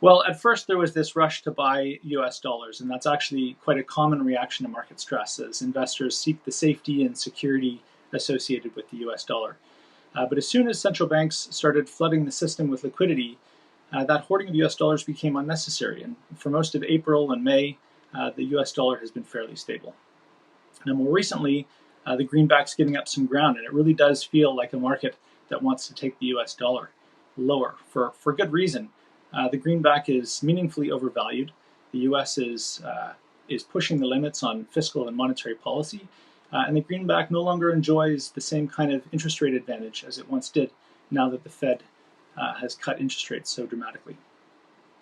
Well, at first there was this rush to buy US dollars, and that's actually quite a common reaction to market stress as investors seek the safety and security associated with the US dollar. But as soon as central banks started flooding the system with liquidity, that hoarding of US dollars became unnecessary. And for most of April and May, the US dollar has been fairly stable. Now, more recently, the greenback's giving up some ground, and it really does feel like a market that wants to take the US dollar lower for good reason. The greenback is meaningfully overvalued. The US is pushing the limits on fiscal and monetary policy, and the greenback no longer enjoys the same kind of interest rate advantage as it once did now that the Fed has cut interest rates so dramatically.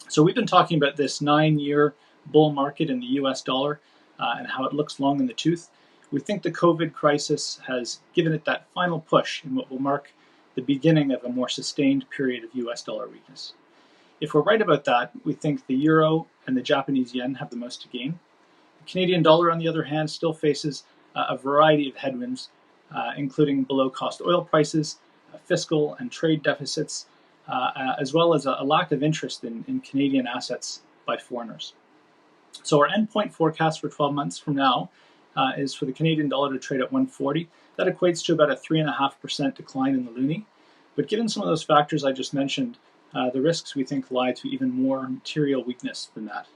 So we've been talking about this 9-year bull market in the US dollar and how it looks long in the tooth. We think the COVID crisis has given it that final push in what will mark the beginning of a more sustained period of US dollar weakness. If we're right about that, we think the euro and the Japanese yen have the most to gain. The Canadian dollar, on the other hand, still faces a variety of headwinds, including below-cost oil prices, fiscal and trade deficits, as well as a lack of interest in Canadian assets by foreigners. So our endpoint forecast for 12 months from now is for the Canadian dollar to trade at 140. That equates to about a 3.5% decline in the loonie. But given some of those factors I just mentioned, the risks we think lie to even more material weakness than that.